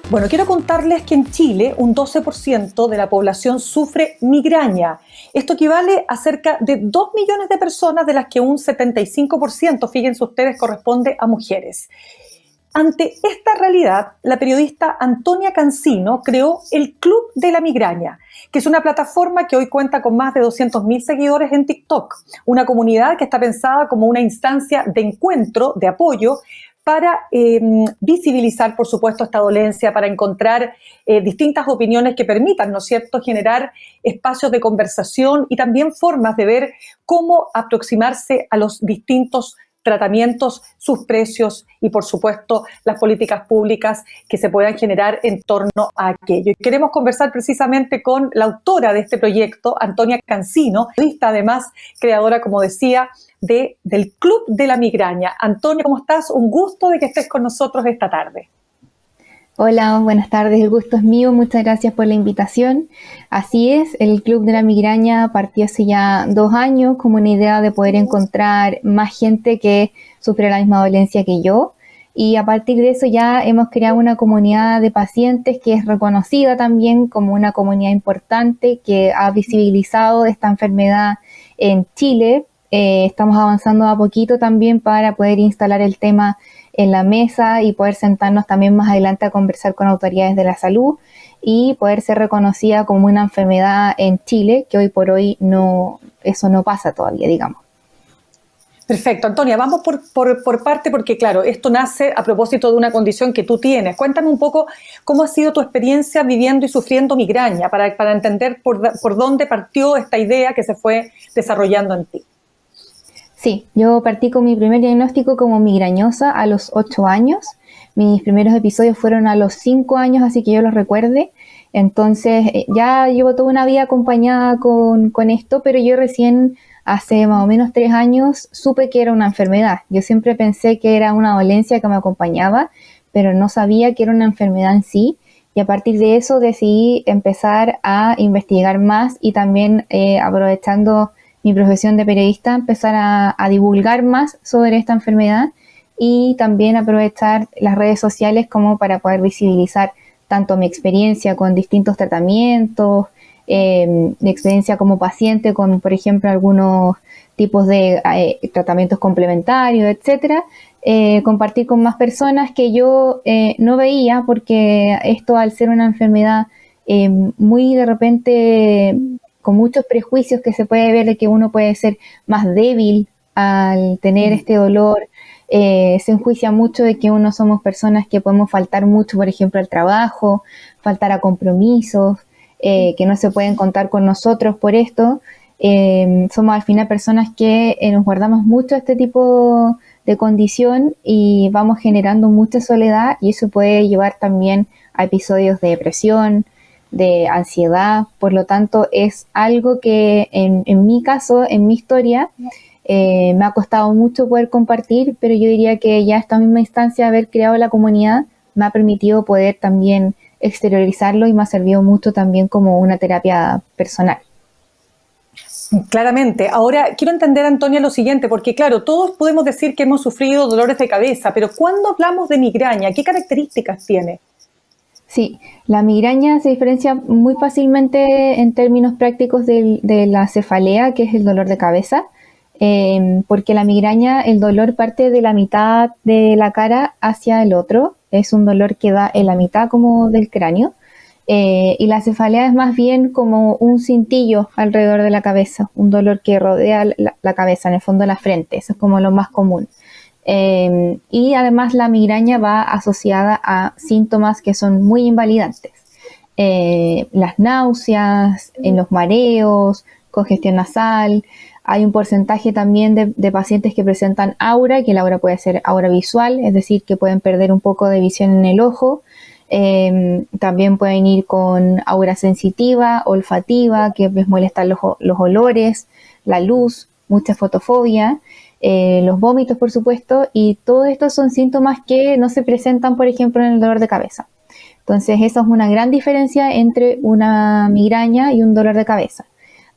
Bueno, quiero contarles que en Chile un 12% de la población sufre migraña. Esto equivale a cerca de 2 millones de personas, de las que un 75%, fíjense ustedes, corresponde a mujeres. Ante esta realidad, la periodista Antonia Cancino creó el Club de la Migraña, que es una plataforma que hoy cuenta con más de 200.000 seguidores en TikTok, una comunidad que está pensada como una instancia de encuentro, de apoyo, para visibilizar, por supuesto, esta dolencia, para encontrar distintas opiniones que permitan, ¿no es cierto?, generar espacios de conversación y también formas de ver cómo aproximarse a los distintos tratamientos, sus precios y, por supuesto, las políticas públicas que se puedan generar en torno a aquello. Y queremos conversar precisamente con la autora de este proyecto, Antonia Cancino, periodista, además creadora, como decía, del Club de la Migraña. Antonia, ¿cómo estás? Un gusto de que estés con nosotros esta tarde. Hola, buenas tardes, el gusto es mío, muchas gracias por la invitación. Así es, el Club de la Migraña partió hace ya 2 años como una idea de poder encontrar más gente que sufre la misma dolencia que yo, y a partir de eso ya hemos creado una comunidad de pacientes que es reconocida también como una comunidad importante que ha visibilizado esta enfermedad en Chile. Estamos avanzando a poquito también para poder instalar el tema en la mesa y poder sentarnos también más adelante a conversar con autoridades de la salud y poder ser reconocida como una enfermedad en Chile, que hoy por hoy eso no pasa todavía, digamos. Perfecto, Antonia, vamos por parte, porque claro, esto nace a propósito de una condición que tú tienes. Cuéntame un poco cómo ha sido tu experiencia viviendo y sufriendo migraña, para entender por dónde partió esta idea que se fue desarrollando en ti. Sí, yo partí con mi primer diagnóstico como migrañosa a los 8 años. Mis primeros episodios fueron a los 5 años, así que yo los recuerde. Entonces ya llevo toda una vida acompañada con esto, pero yo recién hace más o menos 3 años supe que era una enfermedad. Yo siempre pensé que era una dolencia que me acompañaba, pero no sabía que era una enfermedad en sí. Y a partir de eso decidí empezar a investigar más y también aprovechando mi profesión de periodista, empezar a divulgar más sobre esta enfermedad y también aprovechar las redes sociales como para poder visibilizar tanto mi experiencia con distintos tratamientos, mi experiencia como paciente con, por ejemplo, algunos tipos de tratamientos complementarios, etcétera, compartir con más personas que yo no veía, porque esto, al ser una enfermedad muy de repente con muchos prejuicios que se puede ver de que uno puede ser más débil al tener este dolor, se enjuicia mucho de que uno somos personas que podemos faltar mucho, por ejemplo, al trabajo, faltar a compromisos, que no se pueden contar con nosotros por esto. Somos al final personas que nos guardamos mucho este tipo de condición y vamos generando mucha soledad, y eso puede llevar también a episodios de depresión, de ansiedad. Por lo tanto, es algo que en mi caso, en mi historia, me ha costado mucho poder compartir, pero yo diría que ya esta misma instancia de haber creado la comunidad me ha permitido poder también exteriorizarlo y me ha servido mucho también como una terapia personal. Claramente. Ahora, quiero entender, Antonia, lo siguiente, porque claro, todos podemos decir que hemos sufrido dolores de cabeza, pero cuando hablamos de migraña, ¿qué características tiene? Sí, la migraña se diferencia muy fácilmente en términos prácticos de la cefalea, que es el dolor de cabeza, porque la migraña, el dolor parte de la mitad de la cara hacia el otro, es un dolor que da en la mitad como del cráneo, y la cefalea es más bien como un cintillo alrededor de la cabeza, un dolor que rodea la cabeza, en el fondo de la frente, eso es como lo más común. Y además la migraña va asociada a síntomas que son muy invalidantes. Las náuseas, los mareos, congestión nasal. Hay un porcentaje también de pacientes que presentan aura, que el aura puede ser aura visual, es decir, que pueden perder un poco de visión en el ojo. También pueden ir con aura sensitiva, olfativa, que les molestan los olores, la luz, mucha fotofobia. Los vómitos, por supuesto, y todos estos son síntomas que no se presentan, por ejemplo, en el dolor de cabeza. Entonces, esa es una gran diferencia entre una migraña y un dolor de cabeza.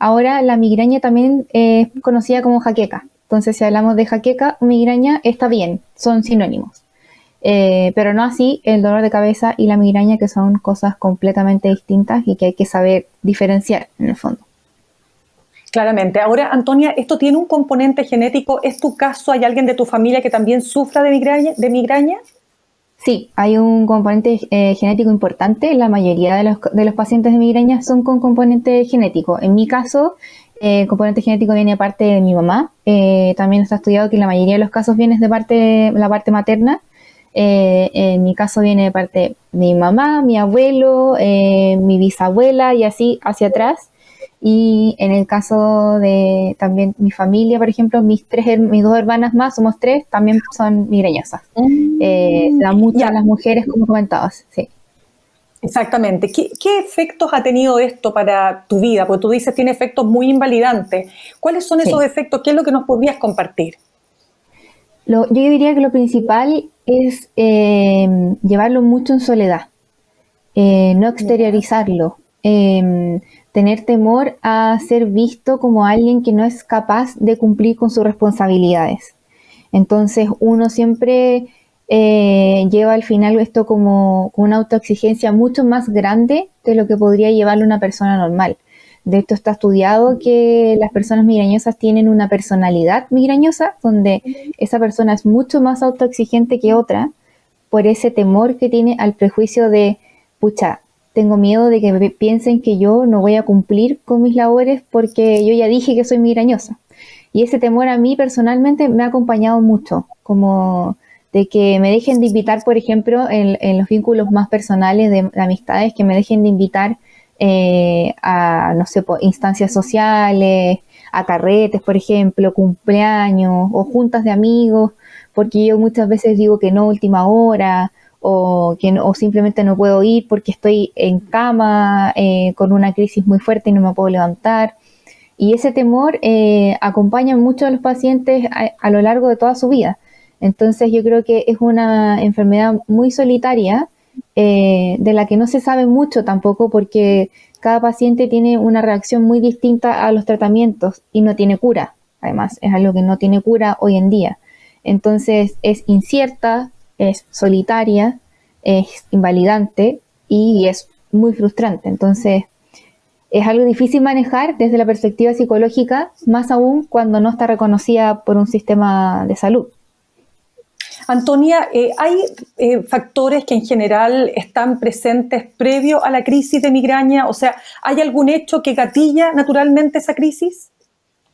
Ahora, la migraña también es conocida como jaqueca. Entonces, si hablamos de jaqueca o migraña, está bien, son sinónimos. pero no así el dolor de cabeza y la migraña, que son cosas completamente distintas y que hay que saber diferenciar en el fondo. Claramente. Ahora, Antonia, ¿esto tiene un componente genético? ¿Es tu caso? ¿Hay alguien de tu familia que también sufra de migraña? Sí, hay un componente genético importante. La mayoría de los pacientes de migraña son con componente genético. En mi caso, el componente genético viene de parte de mi mamá. También está estudiado que la mayoría de los casos viene de la parte materna. En mi caso viene de parte de mi mamá, mi abuelo, mi bisabuela y así hacia atrás. Y en el caso de también mi familia, por ejemplo, mis dos hermanas más, somos tres, también son migrañosas. Se da mucho a las mujeres, como comentabas, sí. Exactamente. ¿Qué efectos ha tenido esto para tu vida? Porque tú dices tiene efectos muy invalidantes. ¿Cuáles son esos efectos? ¿Qué es lo que nos podrías compartir? Yo diría que lo principal es llevarlo mucho en soledad, no exteriorizarlo, tener temor a ser visto como alguien que no es capaz de cumplir con sus responsabilidades. Entonces uno siempre lleva al final esto como una autoexigencia mucho más grande de lo que podría llevarle una persona normal. De esto está estudiado que las personas migrañosas tienen una personalidad migrañosa, donde esa persona es mucho más autoexigente que otra, por ese temor que tiene al prejuicio de, pucha, tengo miedo de que piensen que yo no voy a cumplir con mis labores porque yo ya dije que soy migrañosa. Y ese temor a mí personalmente me ha acompañado mucho, como de que me dejen de invitar, por ejemplo, en los vínculos más personales de amistades, que me dejen de invitar a, no sé, instancias sociales, a carretes, por ejemplo, cumpleaños o juntas de amigos, porque yo muchas veces digo que no última hora, o simplemente no puedo ir porque estoy en cama con una crisis muy fuerte y no me puedo levantar. Y ese temor acompaña mucho a los pacientes a lo largo de toda su vida. Entonces yo creo que es una enfermedad muy solitaria, de la que no se sabe mucho tampoco, porque cada paciente tiene una reacción muy distinta a los tratamientos y no tiene cura. Además, es algo que no tiene cura hoy en día. Entonces es incierta, es solitaria, es invalidante y es muy frustrante. Entonces es algo difícil manejar desde la perspectiva psicológica, más aún cuando no está reconocida por un sistema de salud. Antonia, ¿hay factores que en general están presentes previo a la crisis de migraña? O sea, ¿hay algún hecho que gatilla naturalmente esa crisis?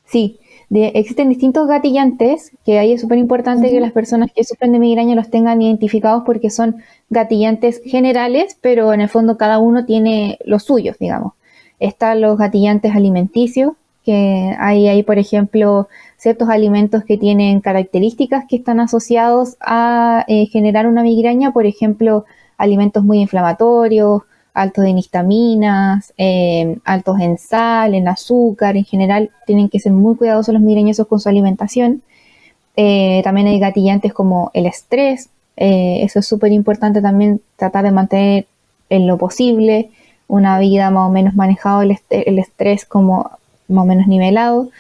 Sí, existen distintos gatillantes, que ahí es súper importante que las personas que sufren de migraña los tengan identificados, porque son gatillantes generales, pero en el fondo cada uno tiene los suyos, digamos. Están los gatillantes alimenticios, que hay, por ejemplo, ciertos alimentos que tienen características que están asociados a generar una migraña, por ejemplo, alimentos muy inflamatorios, altos en histaminas, altos en sal, en azúcar. En general tienen que ser muy cuidadosos los migrañosos con su alimentación. También hay gatillantes como el estrés. Eso es súper importante también, tratar de mantener en lo posible una vida más o menos manejado, el estrés como más o menos nivelado.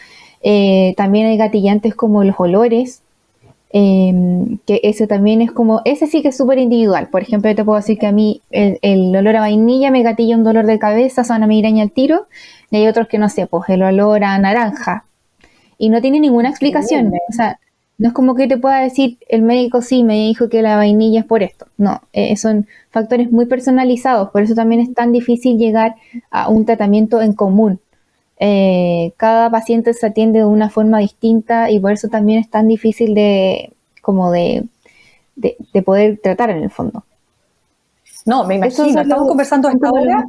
También hay gatillantes como los olores, que ese también es como, ese sí que es súper individual. Por ejemplo, yo te puedo decir que a mí el olor a vainilla me gatilla un dolor de cabeza, o sea, una migraña al tiro, y hay otros que no sé, pues el olor a naranja, y no tiene ninguna explicación. O sea, no es como que te pueda decir el médico sí me dijo que la vainilla es por esto. No, son factores muy personalizados, por eso también es tan difícil llegar a un tratamiento en común. Cada paciente se atiende de una forma distinta y por eso también es tan difícil de poder tratar en el fondo. No, me imagino. Estamos conversando a esta hora.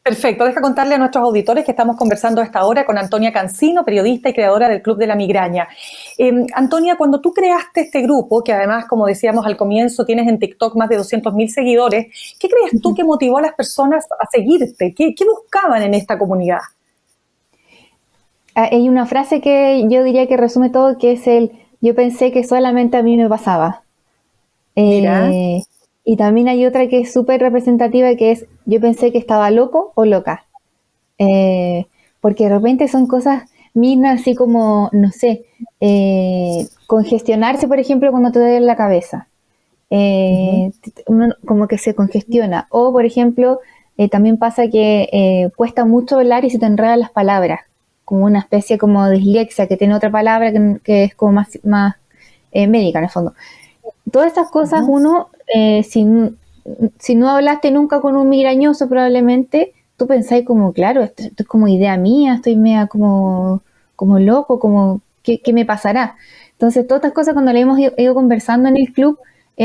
Perfecto, deja contarle a nuestros auditores que estamos conversando a esta hora con Antonia Cancino, periodista y creadora del Club de la Migraña. Antonia, cuando tú creaste este grupo, que además, como decíamos al comienzo, tienes en TikTok más de 200.000 seguidores, ¿qué crees tú que motivó a las personas a seguirte? ¿Qué buscaban en esta comunidad? Hay una frase que yo diría que resume todo, que es yo pensé que solamente a mí me pasaba. Mira. Y también hay otra que es súper representativa, que es yo pensé que estaba loco o loca. Porque de repente son cosas mismas, así como, no sé, congestionarse, por ejemplo, cuando te duele la cabeza. uno como que se congestiona. O, por ejemplo, también pasa que cuesta mucho hablar y se te enredan las palabras, como una especie como de dislexia, que tiene otra palabra que es como más médica en el fondo. Todas estas cosas uno, si no hablaste nunca con un migrañoso probablemente, tú pensáis como, claro, esto es como idea mía, estoy media como loco, como, ¿qué me pasará? Entonces, todas estas cosas cuando le hemos ido conversando en el club,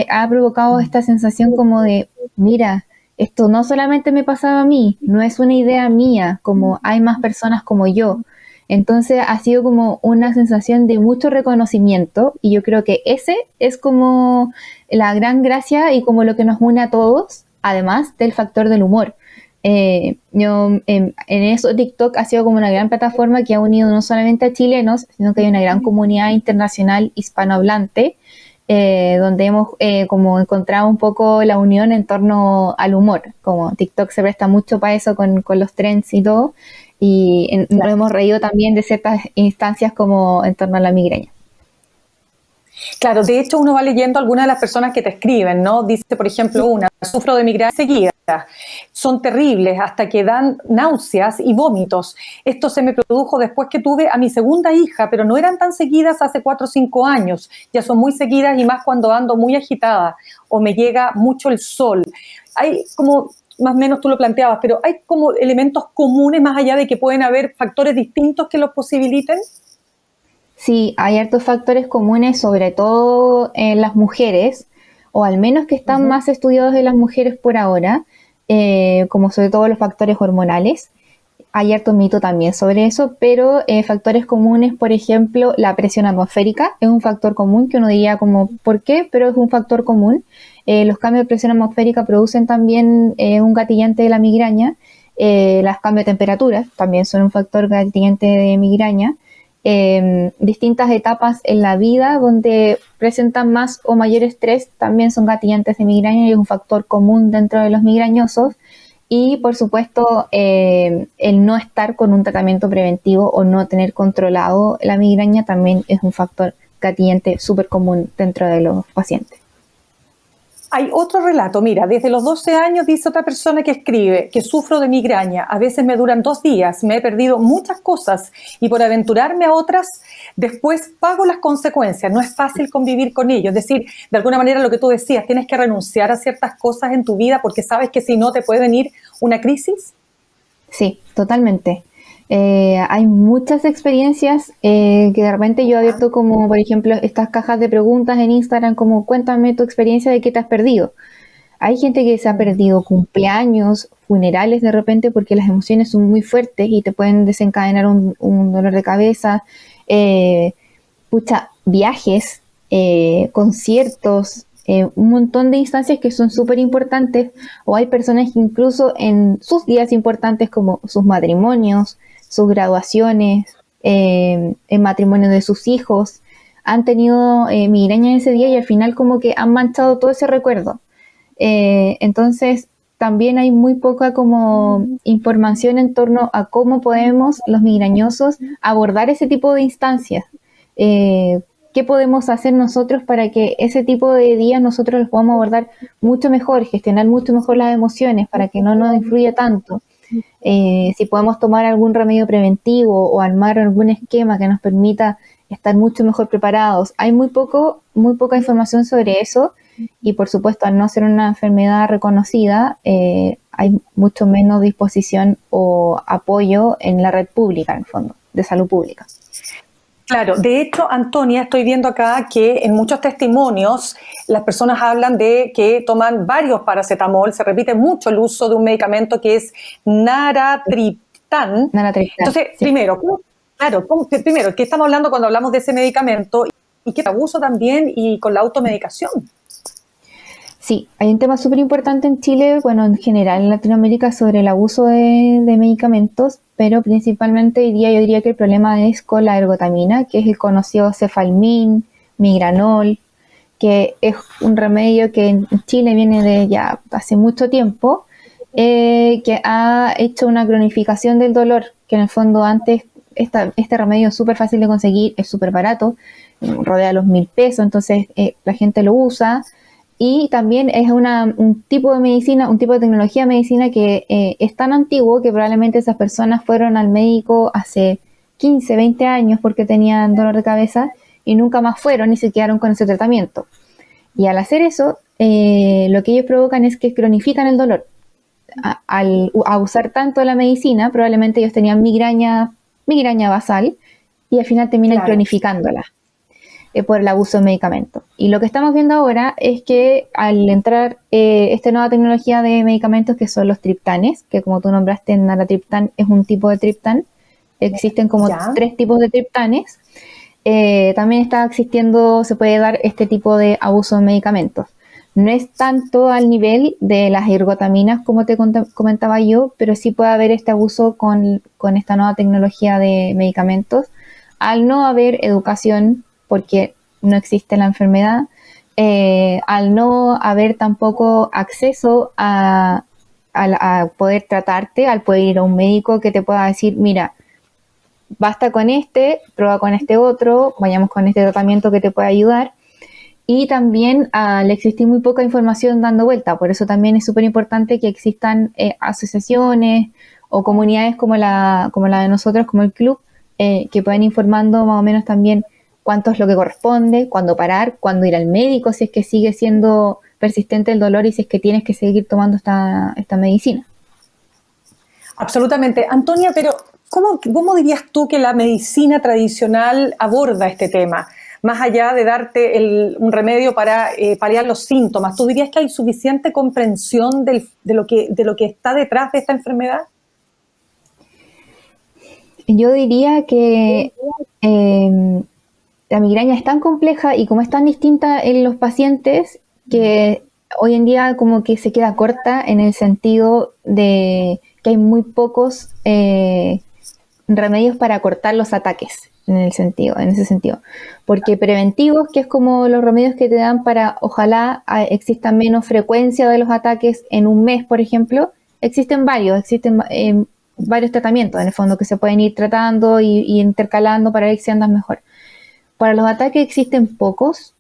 ha provocado esta sensación como de, mira, esto no solamente me pasaba a mí, no es una idea mía, como hay más personas como yo. Entonces ha sido como una sensación de mucho reconocimiento y yo creo que ese es como la gran gracia y como lo que nos une a todos, además del factor del humor. En eso TikTok ha sido como una gran plataforma que ha unido no solamente a chilenos, sino que hay una gran comunidad internacional hispanohablante, donde hemos como encontrado un poco la unión en torno al humor. Como TikTok se presta mucho para eso con los trends y todo, y nos hemos reído también de ciertas instancias como en torno a la migraña. Claro, de hecho uno va leyendo algunas de las personas que te escriben, ¿no? Dice, por ejemplo, una, sufro de migraña seguida, son terribles hasta que dan náuseas y vómitos. Esto se me produjo después que tuve a mi segunda hija, pero no eran tan seguidas hace 4 o 5 años, ya son muy seguidas y más cuando ando muy agitada o me llega mucho el sol. Hay como, más o menos tú lo planteabas, pero hay como elementos comunes más allá de que pueden haber factores distintos que los posibiliten. Sí, hay hartos factores comunes, sobre todo en las mujeres, o al menos que están más estudiados en las mujeres por ahora, como sobre todo los factores hormonales. Hay harto mito también sobre eso, pero factores comunes, por ejemplo, la presión atmosférica es un factor común que uno diría como, ¿por qué? Pero es un factor común. Los cambios de presión atmosférica producen también un gatillante de la migraña. Los cambios de temperatura también son un factor gatillante de migraña. Distintas etapas en la vida donde presentan más o mayor estrés también son gatillantes de migraña y es un factor común dentro de los migrañosos. Y por supuesto el no estar con un tratamiento preventivo o no tener controlado la migraña también es un factor gatillante súper común dentro de los pacientes. Hay otro relato, mira, desde los 12 años dice otra persona que escribe que sufro de migraña, a veces me duran 2 días, me he perdido muchas cosas y por aventurarme a otras, después pago las consecuencias, no es fácil convivir con ello, es decir, de alguna manera lo que tú decías, tienes que renunciar a ciertas cosas en tu vida porque sabes que si no te puede venir una crisis. Sí, totalmente. Hay muchas experiencias que de repente yo he abierto como, por ejemplo, estas cajas de preguntas en Instagram, como cuéntame tu experiencia de qué te has perdido. Hay gente que se ha perdido cumpleaños, funerales de repente porque las emociones son muy fuertes y te pueden desencadenar un dolor de cabeza, viajes, conciertos, un montón de instancias que son súper importantes, o hay personas que incluso en sus días importantes como sus matrimonios, sus graduaciones, el matrimonio de sus hijos, han tenido migraña en ese día y al final como que han manchado todo ese recuerdo. Entonces también hay muy poca como información en torno a cómo podemos los migrañosos abordar ese tipo de instancias. ¿Qué podemos hacer nosotros para que ese tipo de días nosotros los podamos abordar mucho mejor, gestionar mucho mejor las emociones para que no nos influya tanto? Si podemos tomar algún remedio preventivo o armar algún esquema que nos permita estar mucho mejor preparados. Hay muy poca información sobre eso y por supuesto al no ser una enfermedad reconocida hay mucho menos disposición o apoyo en la red pública, en el fondo, de salud pública. Claro, de hecho, Antonia, estoy viendo acá que en muchos testimonios las personas hablan de que toman varios paracetamol, se repite mucho el uso de un medicamento que es naratriptán. Entonces, sí. Primero, ¿qué estamos hablando cuando hablamos de ese medicamento? Y qué abuso también y con la automedicación. Sí, hay un tema súper importante en Chile, bueno, en general en Latinoamérica, sobre el abuso de medicamentos, pero principalmente hoy día yo diría que el problema es con la ergotamina, que es el conocido cefalmin, migranol, que es un remedio que en Chile viene de ya hace mucho tiempo, que ha hecho una cronificación del dolor, que en el fondo antes este remedio es súper fácil de conseguir, es súper barato, rodea los 1.000 pesos, entonces la gente lo usa, Y también es un tipo de medicina, un tipo de tecnología de medicina que es tan antiguo que probablemente esas personas fueron al médico hace 15, 20 años porque tenían dolor de cabeza y nunca más fueron y se quedaron con ese tratamiento. Y al hacer eso, lo que ellos provocan es que cronifican el dolor. Al usar tanto la medicina, probablemente ellos tenían migraña basal y al final terminan cronificándola por el abuso de medicamentos. Y lo que estamos viendo ahora es que al entrar esta nueva tecnología de medicamentos que son los triptanes, que como tú nombraste, naratriptán es un tipo de triptán, existen como 3 tipos de triptanes, también está existiendo, se puede dar este tipo de abuso de medicamentos. No es tanto al nivel de las ergotaminas como te comentaba yo, pero sí puede haber este abuso con esta nueva tecnología de medicamentos. Al no haber educación, porque no existe la enfermedad, al no haber tampoco acceso a poder tratarte, al poder ir a un médico que te pueda decir, mira, basta con prueba con este otro, vayamos con este tratamiento que te puede ayudar. Y también al existir muy poca información dando vuelta, por eso también es súper importante que existan asociaciones o comunidades como la de nosotros, como el club, que puedan informando más o menos también cuánto es lo que corresponde, cuándo parar, cuándo ir al médico, si es que sigue siendo persistente el dolor y si es que tienes que seguir tomando esta medicina. Absolutamente. Antonia, pero ¿cómo dirías tú que la medicina tradicional aborda este tema? Más allá de darte un remedio para paliar los síntomas, ¿tú dirías que hay suficiente comprensión de lo que está detrás de esta enfermedad? Yo diría que la migraña es tan compleja y como es tan distinta en los pacientes que hoy en día como que se queda corta en el sentido de que hay muy pocos remedios para cortar los ataques en ese sentido. Porque preventivos, que es como los remedios que te dan para ojalá exista menos frecuencia de los ataques en un mes, por ejemplo, existen varios tratamientos en el fondo que se pueden ir tratando y intercalando para ver si andas mejor. Para los ataques existen pocos,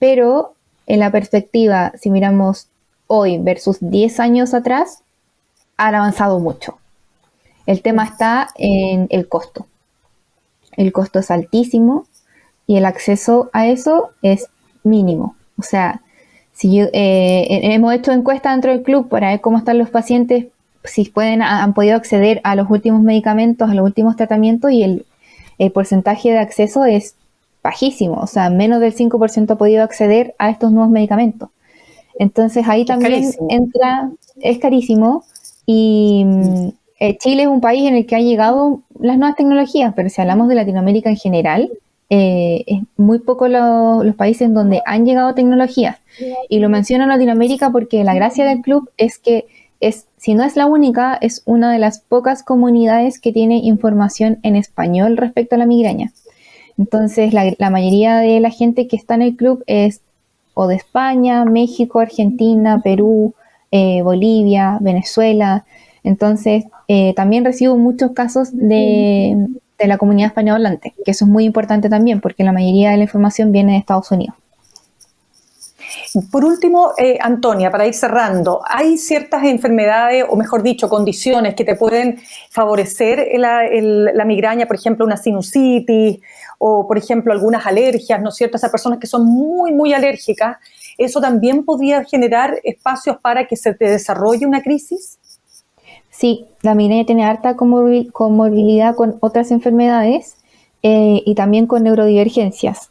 pero en la perspectiva, si miramos hoy versus 10 años atrás, han avanzado mucho. El tema está en el costo. El costo es altísimo y el acceso a eso es mínimo. O sea, hemos hecho encuestas dentro del club para ver cómo están los pacientes, si han podido acceder a los últimos medicamentos, a los últimos tratamientos, y el porcentaje de acceso es bajísimo. O sea, menos del 5% ha podido acceder a estos nuevos medicamentos. Entonces ahí también es carísimo y Chile es un país en el que han llegado las nuevas tecnologías, pero si hablamos de Latinoamérica en general, es muy poco los países en donde han llegado tecnologías. Y lo menciono en Latinoamérica porque la gracia del club es que si no es la única, es una de las pocas comunidades que tiene información en español respecto a la migraña. Entonces, la mayoría de la gente que está en el club es o de España, México, Argentina, Perú, Bolivia, Venezuela. Entonces, también recibo muchos casos de la comunidad hispanohablante, que eso es muy importante también, porque la mayoría de la información viene de Estados Unidos. Por último, Antonia, para ir cerrando, ¿hay ciertas enfermedades, o mejor dicho, condiciones que te pueden favorecer la migraña, por ejemplo, una sinusitis, o por ejemplo, algunas alergias, ¿no es cierto? Esas personas que son muy, muy alérgicas, ¿eso también podría generar espacios para que se te desarrolle una crisis? Sí, la migraña tiene harta comorbilidad con otras enfermedades y también con neurodivergencias.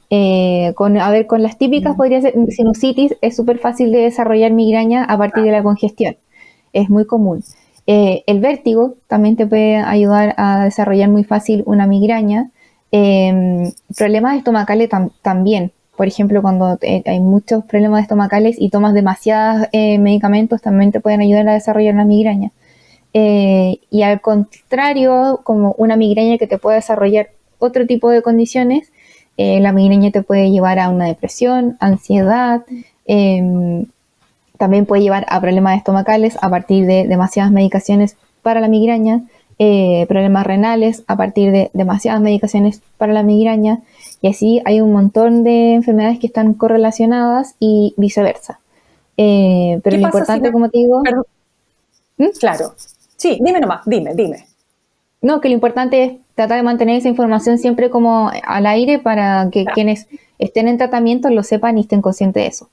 Con las típicas podría ser sinusitis, es súper fácil de desarrollar migraña a partir de la congestión, es muy común. El vértigo también te puede ayudar a desarrollar muy fácil una migraña. Problemas estomacales también. Por ejemplo, cuando hay muchos problemas estomacales y tomas demasiados medicamentos, también te pueden ayudar a desarrollar una migraña. Y al contrario, como una migraña que te puede desarrollar otro tipo de condiciones, la migraña te puede llevar a una depresión, ansiedad, también puede llevar a problemas estomacales a partir de demasiadas medicaciones para la migraña, problemas renales a partir de demasiadas medicaciones para la migraña, y así hay un montón de enfermedades que están correlacionadas y viceversa. Pero lo importante, como te digo... Claro. Sí, dime nomás, dime. No, que lo importante es tratar de mantener esa información siempre como al aire para que quienes estén en tratamiento lo sepan y estén conscientes de eso.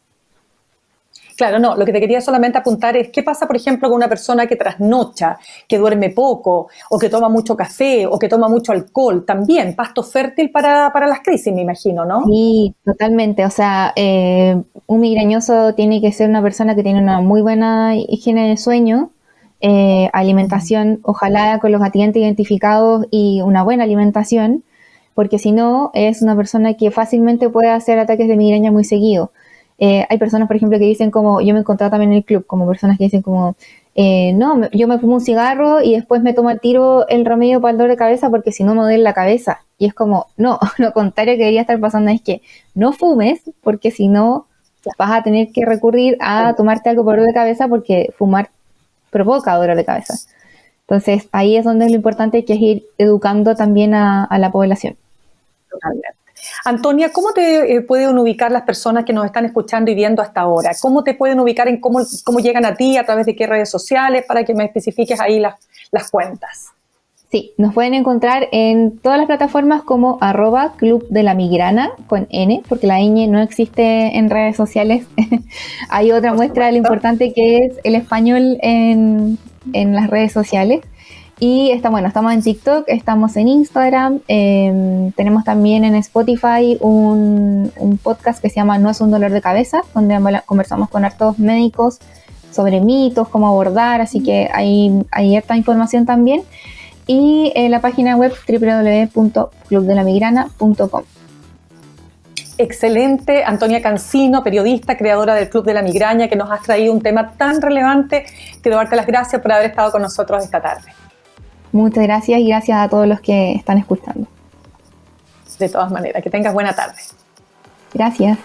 Claro, no, lo que te quería solamente apuntar es qué pasa, por ejemplo, con una persona que trasnocha, que duerme poco, o que toma mucho café, o que toma mucho alcohol. También, pasto fértil para las crisis, me imagino, ¿no? Sí, totalmente. O sea, un migrañoso tiene que ser una persona que tiene una muy buena higiene de sueño, alimentación, ojalá con los accidentes identificados y una buena alimentación, porque si no, es una persona que fácilmente puede hacer ataques de migraña muy seguido. Hay personas, por ejemplo, que dicen como, yo me he encontrado también en el club, como personas que dicen como, no, yo me fumo un cigarro y después me tomo al tiro el remedio para el dolor de cabeza porque si no me duele la cabeza. Y es como, no, lo contrario que debería estar pasando es que no fumes porque si no vas a tener que recurrir a tomarte algo por dolor de cabeza porque fumar provoca dolor de cabeza. Entonces, ahí es donde es lo importante, que es ir educando también a la población. Totalmente. Antonia, ¿cómo te pueden ubicar las personas que nos están escuchando y viendo hasta ahora? ¿Cómo te pueden ubicar en cómo llegan a ti, a través de qué redes sociales, para que me especifiques ahí las cuentas? Sí, nos pueden encontrar en todas las plataformas como @Club de la Migrana, con N, porque la ñ no existe en redes sociales. Hay otra muestra de lo importante que es el español en las redes sociales. Y estamos en TikTok, estamos en Instagram, tenemos también en Spotify un podcast que se llama No es un dolor de cabeza, donde conversamos con hartos médicos sobre mitos, cómo abordar, así que hay harta información también. Y la página web www.clubdelamigrana.com. Excelente, Antonia Cancino, periodista, creadora del Club de la Migraña, que nos has traído un tema tan relevante. Quiero darte las gracias por haber estado con nosotros esta tarde. Muchas gracias y gracias a todos los que están escuchando. De todas maneras, que tengas buena tarde. Gracias.